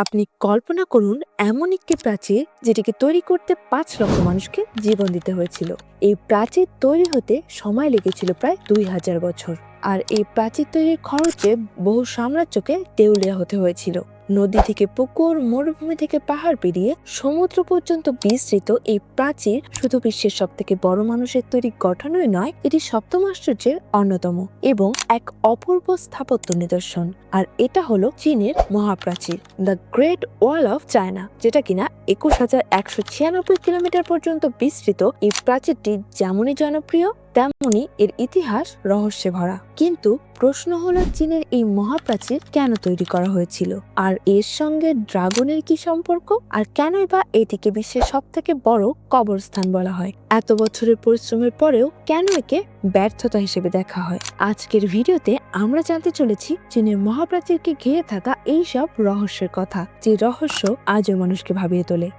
আপনি কল্পনা করুন এমন একটি প্রাচীর যেটিকে তৈরি করতে ৫ লক্ষ মানুষকে জীবন দিতে হয়েছিল। এই প্রাচীর তৈরি হতে সময় লেগেছিল প্রায় ২০০০ বছর। আর এই প্রাচীর তৈরির খরচে বহু সাম্রাজ্যকে দেউলিয়া হতে হয়েছিল। নদী থেকে পুকুর, মরুভূমি থেকে পাহাড় পেরিয়ে সমুদ্র পর্যন্ত বিস্তৃত এই প্রাচীর শুধু বিশ্বের সবথেকে বড় মানুষের তৈরি গঠনই নয়, এটি সপ্তম আশ্চর্যের অন্যতম এবং এক অপূর্ব স্থাপত্য নিদর্শন। আর এটা হলো চীনের মহাপ্রাচীর, the great wall of China, যেটা কিনা ২১,১৯৬ কিলোমিটার পর্যন্ত বিস্তৃত। এই প্রাচীরটি যেমনই জনপ্রিয় তেমনি এর ইতিহাস রহস্যে ভরা। কিন্তু প্রশ্ন হলো, চীনের এই মহাপ্রাচীর কেন তৈরি করা হয়েছিল, আর এর সঙ্গে ড্রাগনের কি সম্পর্ক, আর কেনই বা এটিকে বিশ্বের সবথেকে বড় কবরস্থান বলা হয়? এত বছরের পরিশ্রমের পরেও কেন একে ব্যর্থতা হিসেবে দেখা হয়? আজকের ভিডিওতে আমরা জানতে চলেছি চীনের মহাপ্রাচীরকে ঘিরে থাকা এই সব রহস্যের কথা, যে রহস্য আজও মানুষকে ভাবিয়ে তোলে।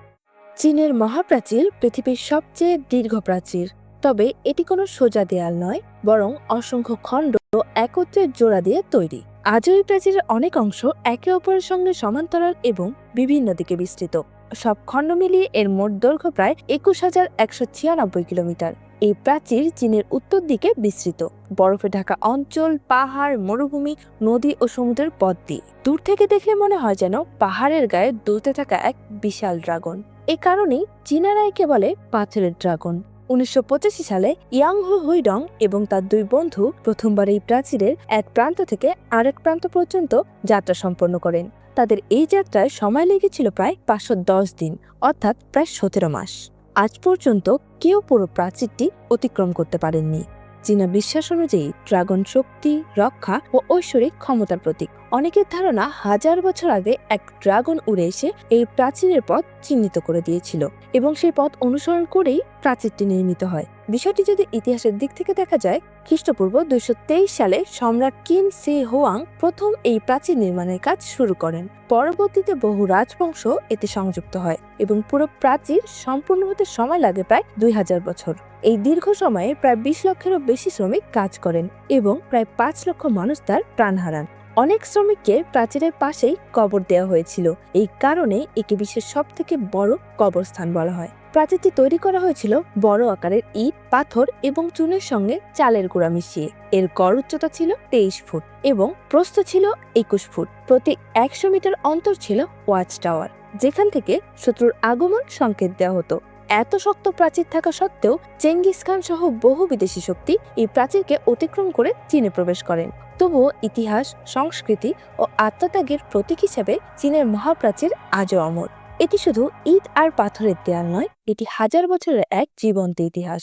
চীনের মহাপ্রাচীর পৃথিবীর সবচেয়ে দীর্ঘ প্রাচীর, তবে এটি কোনো সোজা দেয়াল নয়, বরং অসংখ্য খণ্ড একত্রে জোড়া দিয়ে তৈরি। আজও এই প্রাচীরের অনেক অংশ একে অপরের সঙ্গে সমান্তরাল এবং বিভিন্ন দিকে বিস্তৃত। সব খণ্ড মিলিয়ে এর মোট দৈর্ঘ্য প্রায় ২১,১৯৬ কিলোমিটার। এই প্রাচীর চীনের উত্তর দিকে বিস্তৃত, বরফে ঢাকা অঞ্চল, পাহাড়, মরুভূমি, নদী ও সমুদ্রের পথ দিয়ে। দূর থেকে দেখলে মনে হয় যেন পাহাড়ের গায়ে দুলতে থাকা এক বিশাল ড্রাগন। এ কারণেই চীনারা একে বলে পাথরের ড্রাগন। ১৯৮৫ সালে ইয়াং হুইডং এবং তার দুই বন্ধু প্রথমবার এই প্রাচীরের এক প্রান্ত থেকে আরেক প্রান্ত পর্যন্ত যাত্রা সম্পন্ন করেন। তাদের এই যাত্রায় সময় লেগেছিল প্রায় ৫১০ দিন, অর্থাৎ প্রায় ১৭ মাস। আজ পর্যন্ত কেউ পুরো প্রাচীরটি অতিক্রম করতে পারেননি। চীনা বিশ্বাস অনুযায়ী ড্রাগন শক্তি, রক্ষা ও ঐশ্বরিক ক্ষমতার প্রতীক। অনেকের ধারণা, ১০০০ বছর আগে এক ড্রাগন উড়ে এসে এই প্রাচীরের পথ চিহ্নিত করে দিয়েছিল এবং সেই পথ অনুসরণ করেই প্রাচীরটি নির্মিত হয়। বিষয়টি যদি ইতিহাসের দিক থেকে দেখা যায়, খ্রিস্টপূর্ব ২২৩ সালে সম্রাট কিন সি হুয়াং প্রথম এই প্রাচীর নির্মাণের কাজ শুরু করেন। পরবর্তীতে বহু রাজবংশ এতে সংযুক্ত হয় এবং পুরো প্রাচীর সম্পূর্ণ হতে সময় লাগে প্রায় ২০০০ বছর। এই দীর্ঘ সময়ে প্রায় ২০ লক্ষেরও বেশি শ্রমিক কাজ করেন এবং প্রায় ৫ লক্ষ মানুষ তার প্রাণ হারান। অনেক শ্রমিককে প্রাচীরের পাশেই কবর দেওয়া হয়েছিল। এই কারণে একে বিশ্বের সবথেকে বড় কবরস্থান বলা হয়। প্রাচীরটি তৈরি করা হয়েছিল বড় আকারের ইট, পাথর এবং চুনের সঙ্গে চালের গুঁড়া মিশিয়ে। এর গড় উচ্চতা ছিল ২৩ ফুট এবং প্রস্থ ছিল ২১ ফুট। প্রতি ১০০ মিটার অন্তর ছিল ওয়াচ টাওয়ার, যেখান থেকে শত্রুর আগমন সংকেত দেওয়া হতো। এত শক্ত প্রাচীর থাকা সত্ত্বেও চেঙ্গিস খান সহ বহু বিদেশি শক্তি এই প্রাচীরকে অতিক্রম করে চীনে প্রবেশ করেন। তবুও ইতিহাস, সংস্কৃতি ও আত্মত্যাগের প্রতীক হিসেবে চীনের মহাপ্রাচীর আজও অমর। এটি শুধু ইট আর পাথরের দেয়াল নয়, এটি ১০০০ বছরের এক জীবন্ত ইতিহাস।